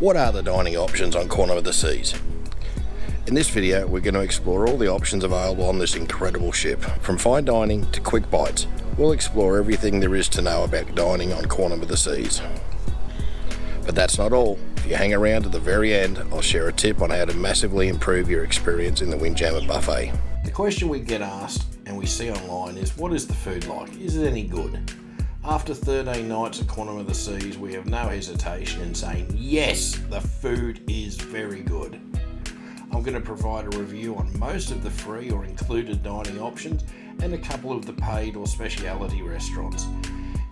What are the dining options on Corner of the Seas? In this video, we're going to explore all the options available on this incredible ship. From fine dining to quick bites, we'll explore everything there is to know about dining on Corner of the Seas. But that's not all. If you hang around to the very end, I'll share a tip on how to massively improve your experience in the Windjammer buffet. The question we get asked and we see online is, what is the food like? Is it any good? After 13 nights at Corner of the Seas, we have no hesitation in saying, yes, the food is very good. I'm going to provide a review on most of the free or included dining options and a couple of the paid or specialty restaurants.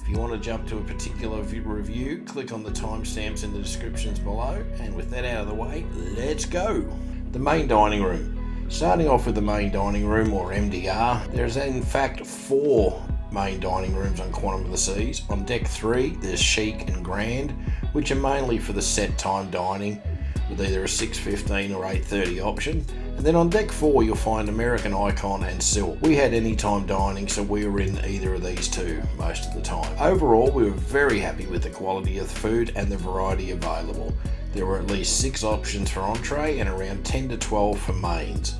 If you want to jump to a particular review, click on the timestamps in the descriptions below, and with that out of the way, let's go. The main dining room. Starting off with the main dining room, or MDR, there's in fact 4 main dining rooms on Corner of the Seas. On deck 3 there's Chic and Grande, which are mainly for the set time dining with either a 6:15 or 8:30 option. And then on deck 4 you'll find American Icon and Silk. We had anytime dining, so we were in either of these two most of the time. Overall, we were very happy with the quality of the food and the variety available. There were at least 6 options for entree and around 10 to 12 for mains.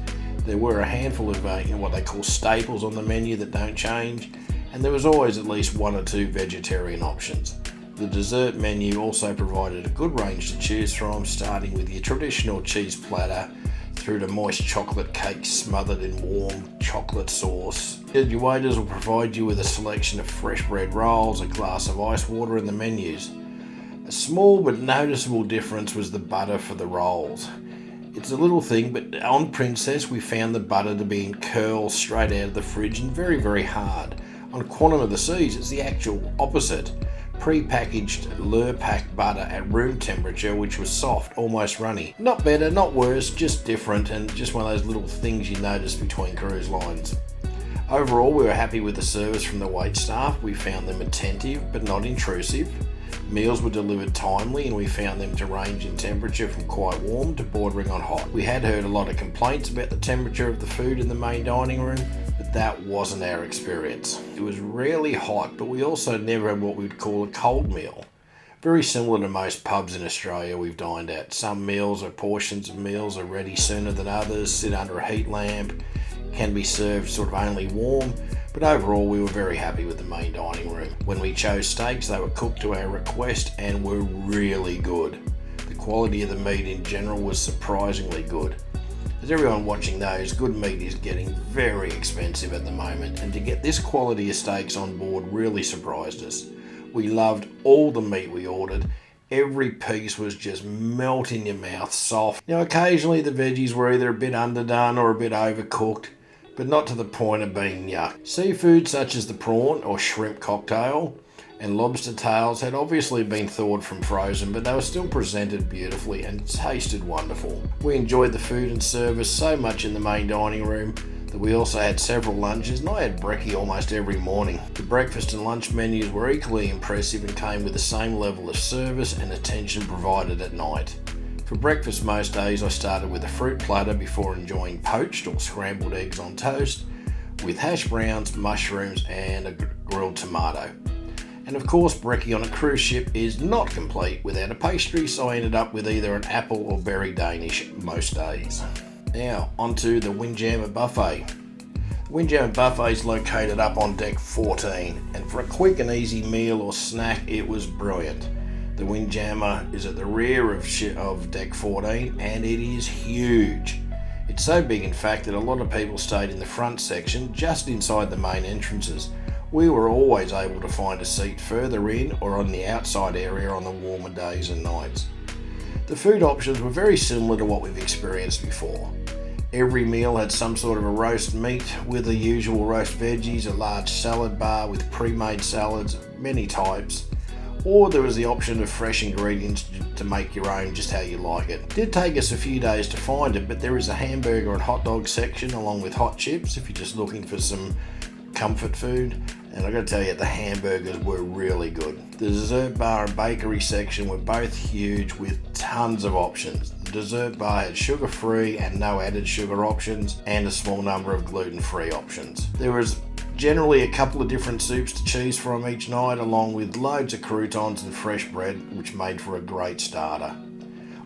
There were a handful of what they call staples on the menu that don't change, and there was always at least 1 or 2 vegetarian options. The dessert menu also provided a good range to choose from, starting with your traditional cheese platter through to moist chocolate cakes smothered in warm chocolate sauce. Your waiters will provide you with a selection of fresh bread rolls, a glass of ice water, and the menus. A small but noticeable difference was the butter for the rolls. It's a little thing, but on Princess we found the butter to be in curls straight out of the fridge and very, very hard. On Corner of the Seas, it's the actual opposite. Pre-packaged Lurpak butter at room temperature, which was soft, almost runny. Not better, not worse, just different, and just one of those little things you notice between cruise lines. Overall, we were happy with the service from the wait staff. We found them attentive but not intrusive. Meals were delivered timely, and we found them to range in temperature from quite warm to bordering on hot. We had heard a lot of complaints about the temperature of the food in the main dining room, but that wasn't our experience. It was rarely hot, but we also never had what we would call a cold meal. Very similar to most pubs in Australia we've dined at. Some meals or portions of meals are ready sooner than others, sit under a heat lamp, can be served sort of only warm, but overall we were very happy with the main dining room. When we chose steaks, they were cooked to our request and were really good. The quality of the meat in general was surprisingly good. As everyone watching knows, good meat is getting very expensive at the moment, and to get this quality of steaks on board really surprised us. We loved all the meat we ordered. Every piece was just melt in your mouth, soft. Now occasionally the veggies were either a bit underdone or a bit overcooked, but not to the point of being yuck. Seafood such as the prawn or shrimp cocktail and lobster tails had obviously been thawed from frozen, but they were still presented beautifully and tasted wonderful. We enjoyed the food and service so much in the main dining room that we also had several lunches, and I had brekkie almost every morning. The breakfast and lunch menus were equally impressive and came with the same level of service and attention provided at night. For breakfast most days I started with a fruit platter before enjoying poached or scrambled eggs on toast with hash browns, mushrooms and a grilled tomato. And of course, brekkie on a cruise ship is not complete without a pastry, so I ended up with either an apple or berry Danish most days. Now, onto the Windjammer Buffet. The Windjammer Buffet is located up on deck 14, and for a quick and easy meal or snack, it was brilliant. The Windjammer is at the rear of deck 14, and it is huge. It's so big, in fact, that a lot of people stayed in the front section, just inside the main entrances. We were always able to find a seat further in or on the outside area on the warmer days and nights. The food options were very similar to what we've experienced before. Every meal had some sort of a roast meat with the usual roast veggies, a large salad bar with pre-made salads of many types, or there was the option of fresh ingredients to make your own just how you like it. It did take us a few days to find it, but there is a hamburger and hot dog section along with hot chips if you're just looking for some comfort food, and I got to tell you, the hamburgers were really good. The dessert bar and bakery section were both huge with tons of options. The dessert bar had sugar-free and no added sugar options, and a small number of gluten-free options. There was generally a couple of different soups to choose from each night, along with loads of croutons and fresh bread, which made for a great starter.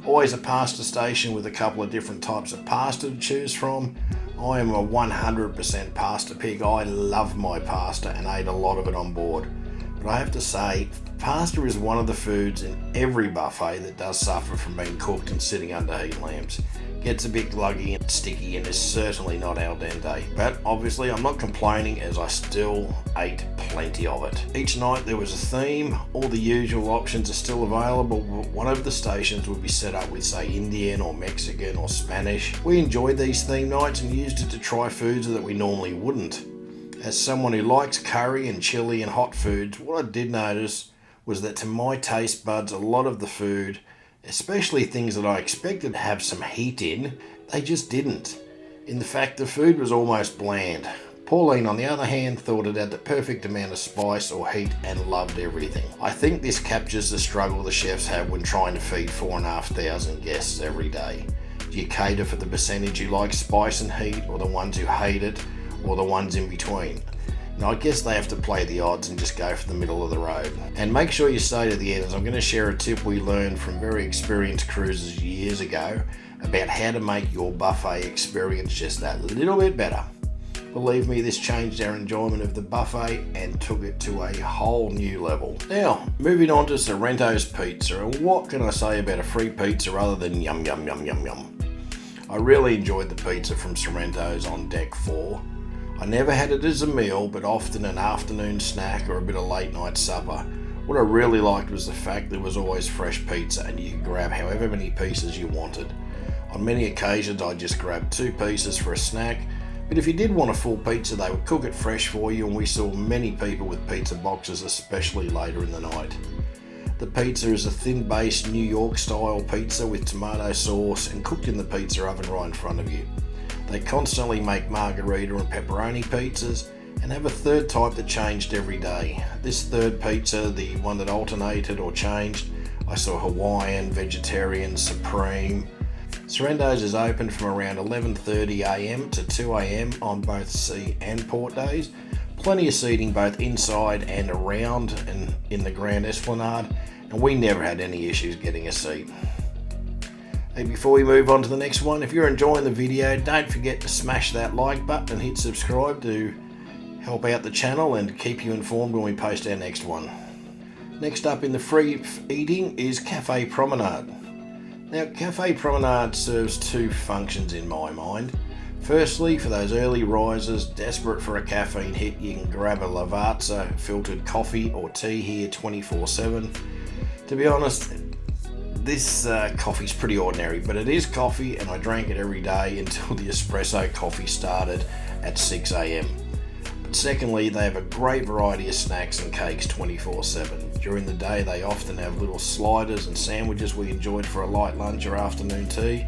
Always a pasta station with a couple of different types of pasta to choose from. I am a 100% pasta pig. I love my pasta and ate a lot of it on board. But I have to say, pasta is one of the foods in every buffet that does suffer from being cooked and sitting under heat lamps. Gets a bit gluggy and sticky and is certainly not al dente. But obviously I'm not complaining, as I still ate plenty of it. Each night there was a theme. All the usual options are still available, but one of the stations would be set up with, say, Indian or Mexican or Spanish. We enjoyed these theme nights and used it to try foods that we normally wouldn't. As someone who likes curry and chili and hot foods, what I did notice was that to my taste buds, a lot of the food, especially things that I expected to have some heat in, they just didn't. In fact, the food was almost bland. Pauline, on the other hand, thought it had the perfect amount of spice or heat and loved everything. I think this captures the struggle the chefs have when trying to feed 4,500 guests every day. Do you cater for the percentage who like spice and heat, or the ones who hate it, or the ones in between? Now, I guess they have to play the odds and just go for the middle of the road. And make sure you stay to the end, as I'm going to share a tip we learned from very experienced cruisers years ago about how to make your buffet experience just that little bit better. Believe me, this changed our enjoyment of the buffet and took it to a whole new level. Now, moving on to Sorrentos Pizza, and what can I say about a free pizza other than yum yum yum yum yum? I really enjoyed the pizza from Sorrentos on Deck 4. I never had it as a meal, but often an afternoon snack or a bit of late night supper. What I really liked was the fact there was always fresh pizza and you could grab however many pieces you wanted. On many occasions I just grabbed 2 pieces for a snack, but if you did want a full pizza they would cook it fresh for you, and we saw many people with pizza boxes, especially later in the night. The pizza is a thin based New York style pizza with tomato sauce and cooked in the pizza oven right in front of you. They constantly make margarita and pepperoni pizzas and have a third type that changed every day. This third pizza, the one that alternated or changed, I saw Hawaiian, vegetarian, supreme. Sorrentos is open from around 11:30am to 2am on both sea and port days. Plenty of seating both inside and around and in the Grand Esplanade, and we never had any issues getting a seat. Hey, before we move on to the next one, if you're enjoying the video, don't forget to smash that like button and hit subscribe to help out the channel and keep you informed when we post our next one. Next up in the free eating is Cafe Promenade. Now, Cafe Promenade serves 2 functions in my mind. Firstly, for those early risers desperate for a caffeine hit, you can grab a Lavazza filtered coffee or tea here 24/7. To be honest, this coffee's pretty ordinary, but it is coffee and I drank it every day until the espresso coffee started at 6am. But secondly, they have a great variety of snacks and cakes 24/7. During the day they often have little sliders and sandwiches we enjoyed for a light lunch or afternoon tea.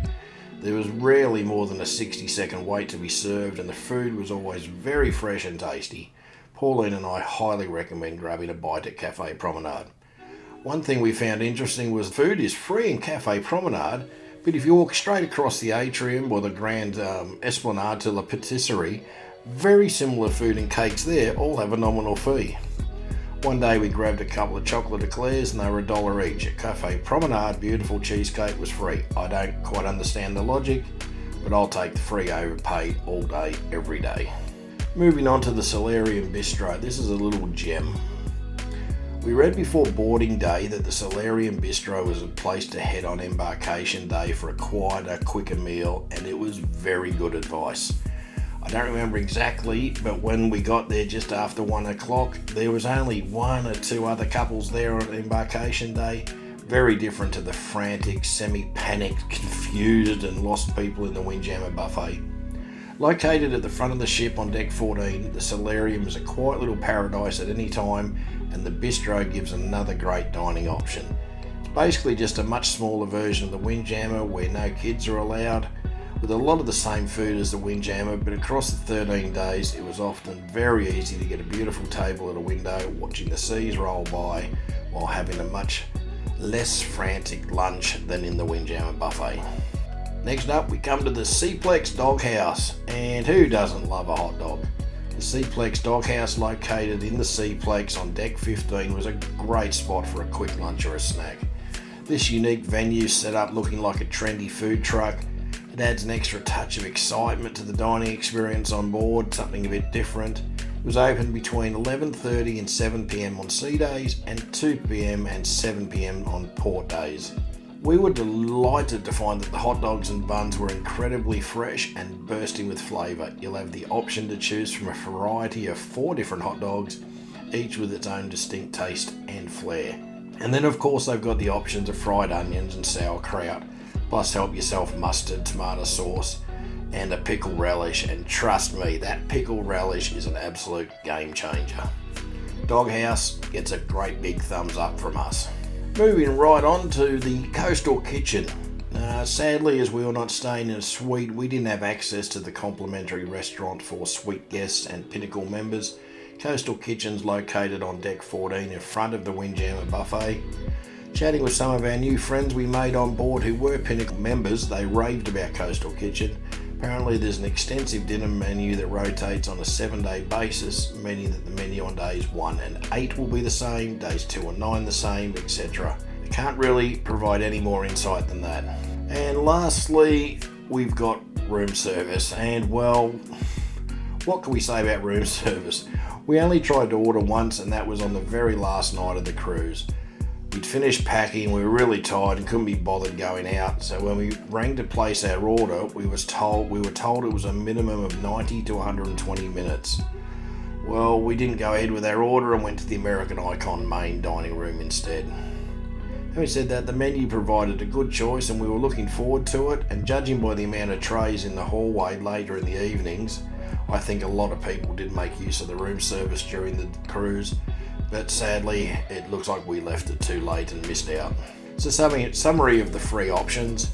There was rarely more than a 60-second wait to be served, and the food was always very fresh and tasty. Pauline and I highly recommend grabbing a bite at Cafe Promenade. One thing we found interesting was food is free in Cafe Promenade, but if you walk straight across the atrium or the Grand Esplanade to La Patisserie, very similar food and cakes there all have a nominal fee. One day we grabbed a couple of chocolate eclairs and they were $1 each. At Cafe Promenade, beautiful cheesecake was free. I don't quite understand the logic, but I'll take the free over paid all day, every day. Moving on to the Solarium Bistro, this is a little gem. We read before boarding day that the Solarium Bistro was a place to head on embarkation day for a quieter, quicker meal, and it was very good advice. I don't remember exactly, but when we got there just after 1 o'clock, there was only 1 or 2 other couples there on embarkation day. Very different to the frantic, semi-panicked, confused and lost people in the Windjammer buffet. Located at the front of the ship on Deck 14, the Solarium is a quiet little paradise at any time, and the bistro gives another great dining option. It's basically just a much smaller version of the Windjammer where no kids are allowed, with a lot of the same food as the Windjammer, but across the 13 days it was often very easy to get a beautiful table at a window watching the seas roll by while having a much less frantic lunch than in the Windjammer buffet. Next up we come to the Seaplex Doghouse, and who doesn't love a hot dog? The Seaplex Doghouse, located in the Seaplex on Deck 15, was a great spot for a quick lunch or a snack. This unique venue set up looking like a trendy food truck. It adds an extra touch of excitement to the dining experience on board, something a bit different. It was open between 11:30 and 7 p.m. on sea days and 2 p.m. and 7 p.m. on port days. We were delighted to find that the hot dogs and buns were incredibly fresh and bursting with flavour. You'll have the option to choose from a variety of 4 different hot dogs, each with its own distinct taste and flair. And then of course they've got the options of fried onions and sauerkraut, plus help yourself mustard, tomato sauce and a pickle relish, and trust me, that pickle relish is an absolute game changer. Doghouse gets a great big thumbs up from us. Moving right on to the coastal kitchen. Sadly, as we were not staying in a suite, we didn't have access to the complimentary restaurant for suite guests and Pinnacle members. Coastal Kitchen's located on deck 14 in front of the Windjammer buffet. Chatting with some of our new friends we made on board who were Pinnacle members, they raved about Coastal Kitchen. Apparently there's an extensive dinner menu that rotates on a 7-day basis, meaning that the menu on days 1 and 8 will be the same, days 2 and 9 the same, etc. I can't really provide any more insight than that. And lastly, we've got room service, and well, what can we say about room service? We only tried to order once, and that was on the very last night of the cruise. We'd finished packing, we were really tired and couldn't be bothered going out, so when we rang to place our order, we were told it was a minimum of 90 to 120 minutes. Well, we didn't go ahead with our order and went to the American Icon main dining room instead. Having said that, the menu provided a good choice and we were looking forward to it, and judging by the amount of trays in the hallway later in the evenings, I think a lot of people did make use of the room service during the cruise, but sadly it looks like we left it too late and missed out. So summary of the free options.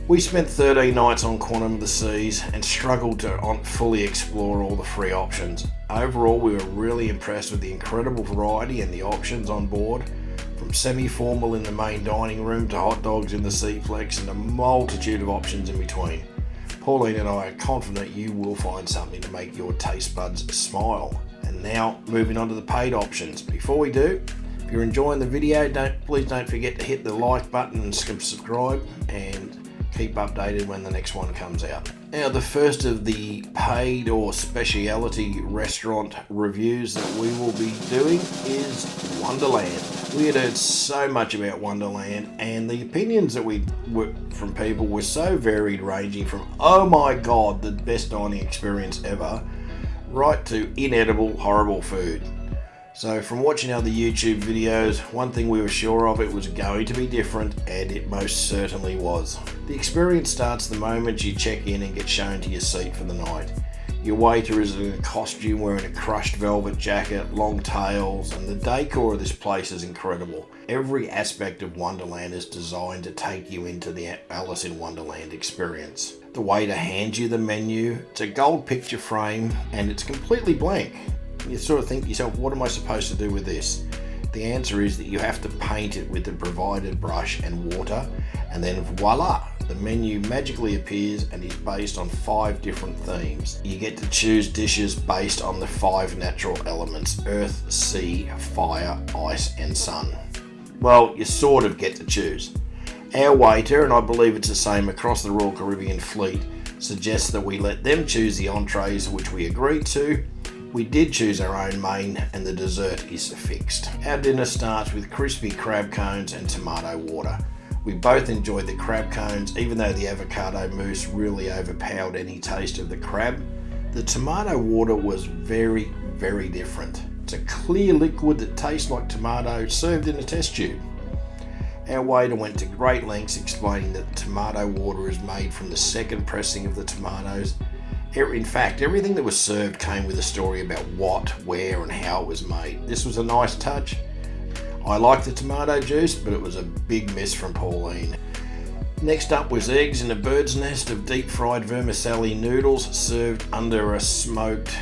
We spent 13 nights on Quantum of the Seas and struggled to fully explore all the free options. Overall, we were really impressed with the incredible variety and the options on board, from semi-formal in the main dining room to hot dogs in the Seaplex and a multitude of options in between. Pauline and I are confident you will find something to make your taste buds smile. And now, moving on to the paid options. Before we do, if you're enjoying the video, please don't forget to hit the like button and subscribe, and keep updated when the next one comes out. Now, the first of the paid or specialty restaurant reviews that we will be doing is Wonderland. We had heard so much about Wonderland, and the opinions that from people were so varied, ranging from, oh my god, the best dining experience ever, right to inedible, horrible food. So from watching other YouTube videos, one thing we were sure of, it was going to be different, and it most certainly was. The experience starts the moment you check in and get shown to your seat for the night. Your waiter is in a costume wearing a crushed velvet jacket, long tails, and the decor of this place is incredible. Every aspect of Wonderland is designed to take you into the Alice in Wonderland experience. The waiter hands you the menu, it's a gold picture frame, and it's completely blank. You sort of think to yourself, what am I supposed to do with this? The answer is that you have to paint it with the provided brush and water, and then voila! The menu magically appears and is based on 5 different themes. You get to choose dishes based on the 5 natural elements: earth, sea, fire, ice and sun. Well, you sort of get to choose. Our waiter, and I believe it's the same across the Royal Caribbean fleet, suggests that we let them choose the entrees, which we agreed to. We did choose our own main, and the dessert is fixed. Our dinner starts with crispy crab cones and tomato water. We both enjoyed the crab cones, even though the avocado mousse really overpowered any taste of the crab. The tomato water was very, very different. It's a clear liquid that tastes like tomato served in a test tube. Our waiter went to great lengths explaining that the tomato water is made from the second pressing of the tomatoes. In fact, everything that was served came with a story about what, where and how it was made. This was a nice touch. I liked the tomato juice, but it was a big miss from Pauline. Next up was eggs in a bird's nest of deep fried vermicelli noodles served under a smoked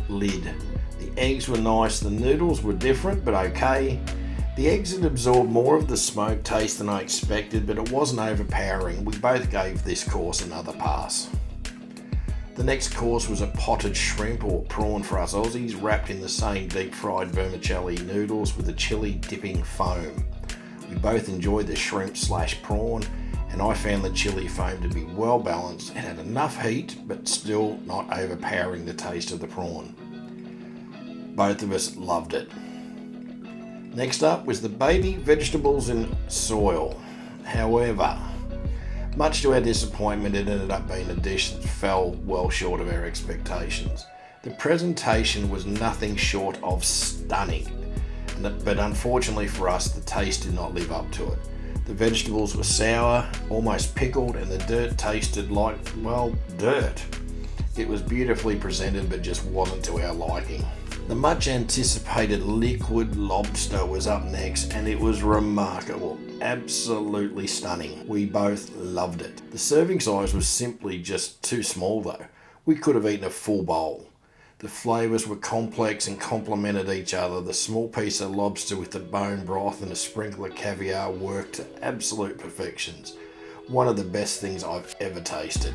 lid. The eggs were nice, the noodles were different but okay. The eggs had absorbed more of the smoke taste than I expected, but it wasn't overpowering. We both gave this course another pass. The next course was a potted shrimp, or prawn for us Aussies, wrapped in the same deep fried vermicelli noodles with a chili dipping foam. We both enjoyed the shrimp / prawn, and I found the chili foam to be well balanced. It had enough heat, but still not overpowering the taste of the prawn. Both of us loved it. Next up was the baby vegetables and soil. However, much to our disappointment, it ended up being a dish that fell well short of our expectations. The presentation was nothing short of stunning, but unfortunately for us, the taste did not live up to it. The vegetables were sour, almost pickled, and the dirt tasted like, well, dirt. It was beautifully presented, but just wasn't to our liking. The much anticipated liquid lobster was up next, and it was remarkable. Absolutely stunning. We both loved it. The serving size was simply just too small though. We could have eaten a full bowl. The flavours were complex and complemented each other. The small piece of lobster with the bone broth and a sprinkle of caviar worked to absolute perfections. One of the best things I've ever tasted.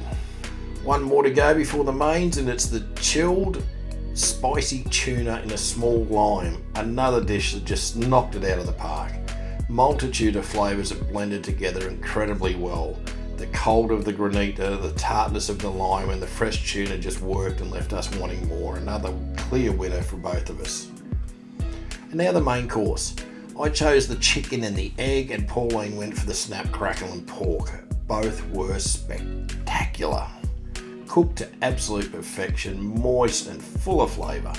One more to go before the mains, and it's the chilled spicy tuna in a small lime. Another dish that just knocked it out of the park. Multitude of flavours that blended together incredibly well. The cold of the granita, the tartness of the lime, and the fresh tuna just worked and left us wanting more. Another clear winner for both of us. And now the main course. I chose the chicken and the egg, and Pauline went for the snap, crackle and pork. Both were spectacular. Cooked to absolute perfection, moist and full of flavour.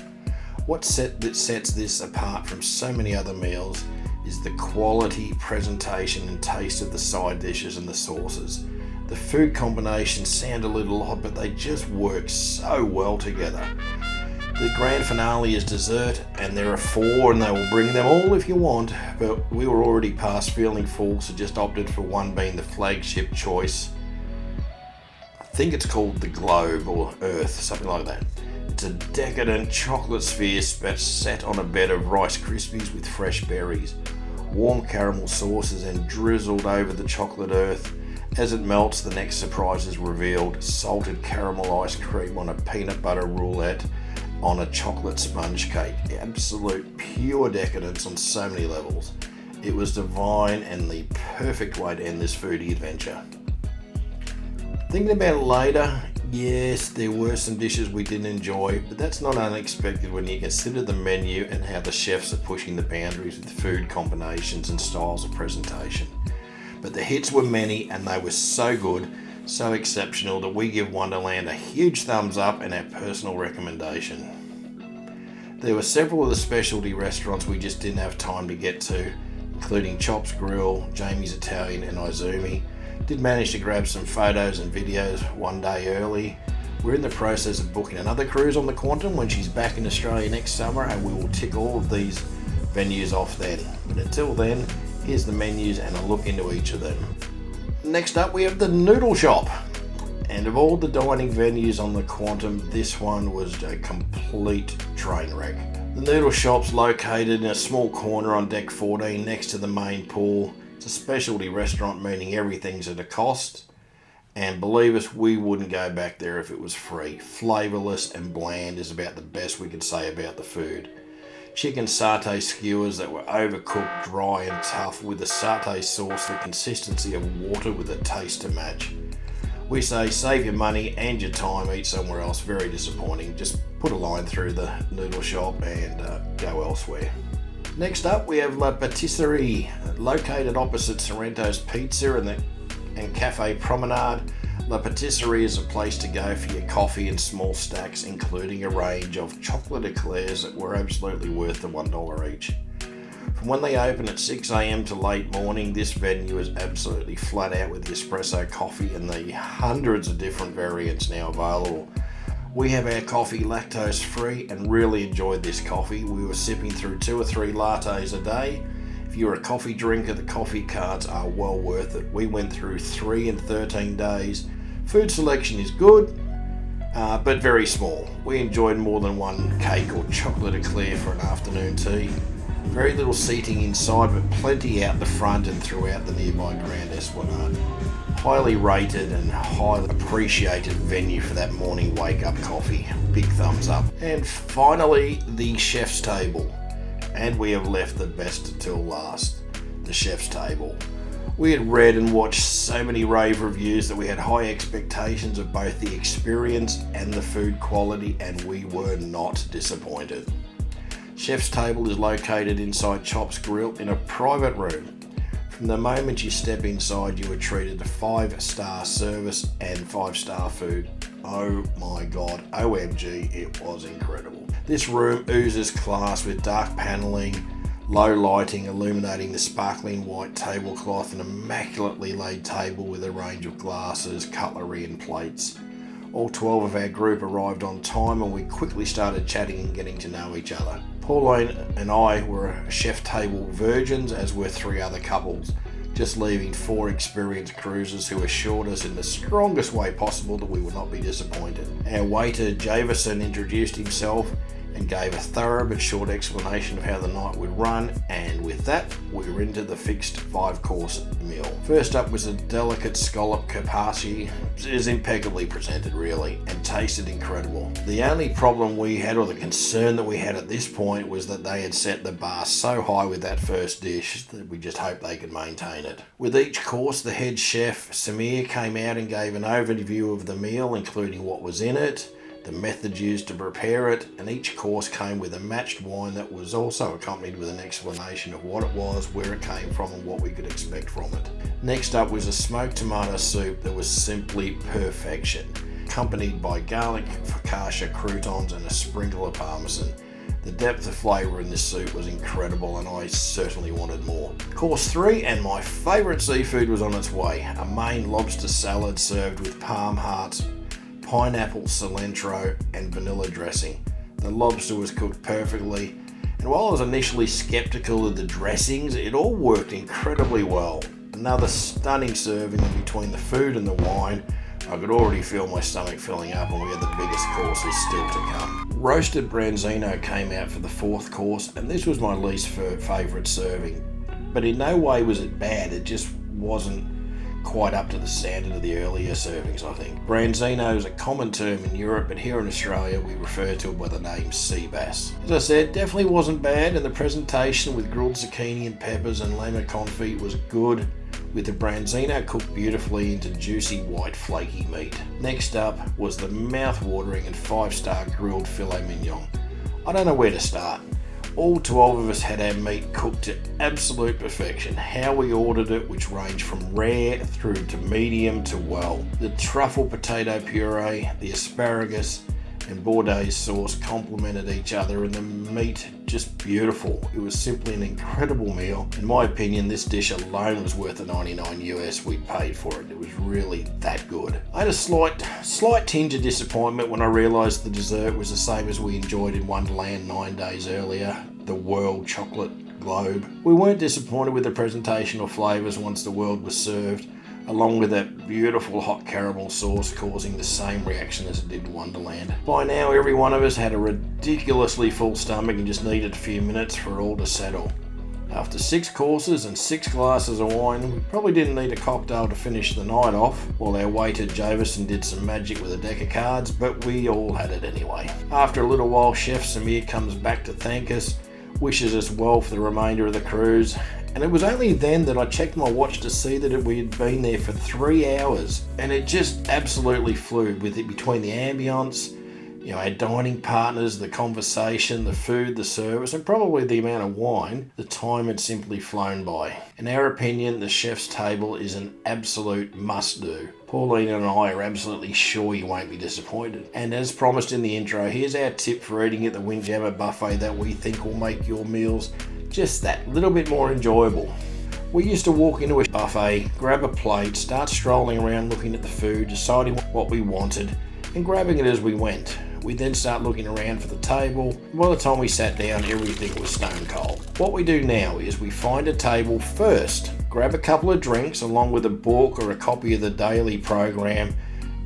What sets this apart from so many other meals is the quality, presentation and taste of the side dishes and the sauces. The food combinations sound a little odd, but they just work so well together. The grand finale is dessert, and there are 4, and they will bring them all if you want, but we were already past feeling full, so just opted for one being the flagship choice. I think it's called the Globe or Earth, something like that. It's a decadent chocolate sphere set on a bed of Rice Krispies with fresh berries, warm caramel sauces and drizzled over the chocolate earth. As it melts, the next surprise is revealed: salted caramel ice cream on a peanut butter roulette on a chocolate sponge cake. Absolute pure decadence on so many levels. It was divine and the perfect way to end this foodie adventure. Thinking about it later, yes, there were some dishes we didn't enjoy, but that's not unexpected when you consider the menu and how the chefs are pushing the boundaries with food combinations and styles of presentation. But the hits were many, and they were so good, so exceptional, that we give Wonderland a huge thumbs up and our personal recommendation. There were several of the specialty restaurants we just didn't have time to get to, including Chop's Grill, Jamie's Italian and Izumi. Did manage to grab some photos and videos one day early. We're in the process of booking another cruise on the Quantum when she's back in Australia next summer, and we will tick all of these venues off then. But until then, here's the menus and a look into each of them. Next up, we have the Noodle Shop. And of all the dining venues on the Quantum, this one was a complete train wreck. The Noodle Shop's located in a small corner on deck 14 next to the main pool. It's a specialty restaurant, meaning everything's at a cost. And believe us, we wouldn't go back there if it was free. Flavourless and bland is about the best we could say about the food. Chicken satay skewers that were overcooked, dry and tough, with the satay sauce the consistency of water with a taste to match. We say save your money and your time, eat somewhere else. Very disappointing. Just put a line through the Noodle Shop and go elsewhere. Next up, we have La Patisserie, located opposite Sorrentos Pizza and Cafe Promenade. La Patisserie is a place to go for your coffee in small stacks, including a range of chocolate eclairs that were absolutely worth the $1 each. From when they open at 6 a.m. to late morning, this venue is absolutely flat out with the espresso coffee and the hundreds of different variants now available. We have our coffee lactose free and really enjoyed this coffee. We were sipping through 2 or 3 lattes a day. If you're a coffee drinker, the coffee cards are well worth it. We went through 3 in 13 days. Food selection is good, but very small. We enjoyed more than one cake or chocolate eclair for an afternoon tea. Very little seating inside, but plenty out the front and throughout the nearby Grande. Highly rated and highly appreciated venue for that morning wake-up coffee. Big thumbs up. And finally, the chef's table. And we have left the best until last. The the chef's table. We had read and watched so many rave reviews that we had high expectations of both the experience and the food quality, and we were not disappointed. Chef's table is located inside Chop's Grill in a private room. From the moment you step inside, you are treated to 5-star service and 5-star food. Oh my god, OMG, it was incredible. This room oozes class with dark paneling, low lighting illuminating the sparkling white tablecloth, an immaculately laid table with a range of glasses, cutlery and plates. All 12 of our group arrived on time and we quickly started chatting and getting to know each other. Pauline and I were chef table virgins, as were 3 other couples, just leaving 4 experienced cruisers who assured us in the strongest way possible that we would not be disappointed. Our waiter Javerson introduced himself and gave a thorough but short explanation of how the night would run, and with that we were into the fixed 5-course meal. First up was a delicate scallop carpaccio. It is impeccably presented really, and tasted incredible. The only problem we had, or the concern that we had at this point, was that they had set the bar so high with that first dish that we just hoped they could maintain it. With each course, the head chef Samir came out and gave an overview of the meal, including what was in it, the method used to prepare it, and each course came with a matched wine that was also accompanied with an explanation of what it was, where it came from and what we could expect from it. Next up was a smoked tomato soup that was simply perfection, accompanied by garlic focaccia croutons and a sprinkle of parmesan. The depth of flavour in this soup was incredible and I certainly wanted more. Course 3, and my favourite seafood, was on its way. A Maine lobster salad served with palm hearts, pineapple, cilantro and vanilla dressing. The lobster was cooked perfectly, and while I was initially skeptical of the dressings, it all worked incredibly well. Another stunning serving, and between the food and the wine, I could already feel my stomach filling up, and we had the biggest courses still to come. Roasted branzino came out for the 4th course, and this was my least favourite serving. But in no way was it bad, it just wasn't quite up to the standard of the earlier servings, I think. Branzino is a common term in Europe, but here in Australia we refer to it by the name sea bass. As I said, definitely wasn't bad, and the presentation with grilled zucchini and peppers and lamb confit was good, with the branzino cooked beautifully into juicy white flaky meat. Next up was the mouth-watering and 5-star grilled filet mignon. I don't know where to start. All 12 of us had our meat cooked to absolute perfection. How we ordered it, which ranged from rare through to medium to well. The truffle potato puree, the asparagus and Bordeaux sauce complemented each other, and the meat just beautiful. It was simply an incredible meal. In my opinion, this dish alone was worth the $99 US we paid for it. It was really that good. I had a slight tinge of disappointment when I realised the dessert was the same as we enjoyed in Wonderland 9 days earlier, the World Chocolate Globe. We weren't disappointed with the presentation or flavours once the world was served, along with that beautiful hot caramel sauce causing the same reaction as it did in Wonderland. By now, every one of us had a ridiculously full stomach and just needed a few minutes for it all to settle. After 6 courses and 6 glasses of wine, we probably didn't need a cocktail to finish the night off, while our waiter Javerson did some magic with a deck of cards, but we all had it anyway. After a little while, Chef Samir comes back to thank us, wishes us well for the remainder of the cruise, and it was only then that I checked my watch to see that we had been there for 3 hours, and it just absolutely flew with it between the ambience, our dining partners, the conversation, the food, the service, and probably the amount of wine. The time had simply flown by. In our opinion, the chef's table is an absolute must-do. Pauline and I are absolutely sure you won't be disappointed. And as promised in the intro, here's our tip for eating at the Windjammer buffet that we think will make your meals just that little bit more enjoyable. We used to walk into a buffet, grab a plate, start strolling around looking at the food, deciding what we wanted, and grabbing it as we went. We'd then start looking around for the table. By the time we sat down, everything was stone cold. What we do now is we find a table first, grab a couple of drinks along with a book or a copy of the daily program,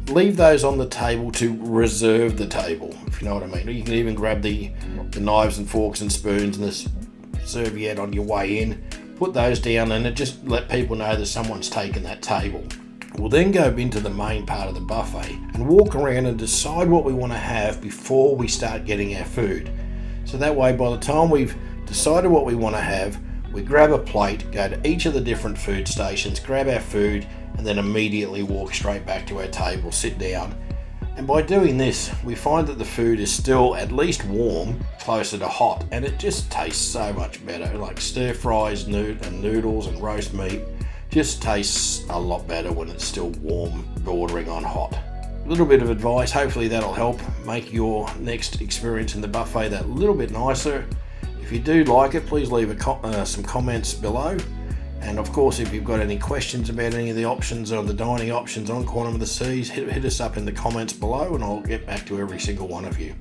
leave those on the table to reserve the table, if you know what I mean. Or you can even grab the knives and forks and spoons and the serviette on your way in, put those down, and it just let people know that someone's taken that table. We'll then go into the main part of the buffet and walk around and decide what we want to have before we start getting our food. So that way, by the time we've decided what we want to have, We grab a plate, go to each of the different food stations, grab our food, and then immediately walk straight back to our table, sit down. And by doing this, we find that the food is still at least warm, closer to hot, and it just tastes so much better. Like stir fries and noodles and roast meat just tastes a lot better when it's still warm, bordering on hot. A little bit of advice, hopefully that'll help make your next experience in the buffet that little bit nicer. If you do like it, please leave some comments below. And of course, if you've got any questions about any of the options or the dining options on Quantum of the Seas, hit us up in the comments below and I'll get back to every single one of you.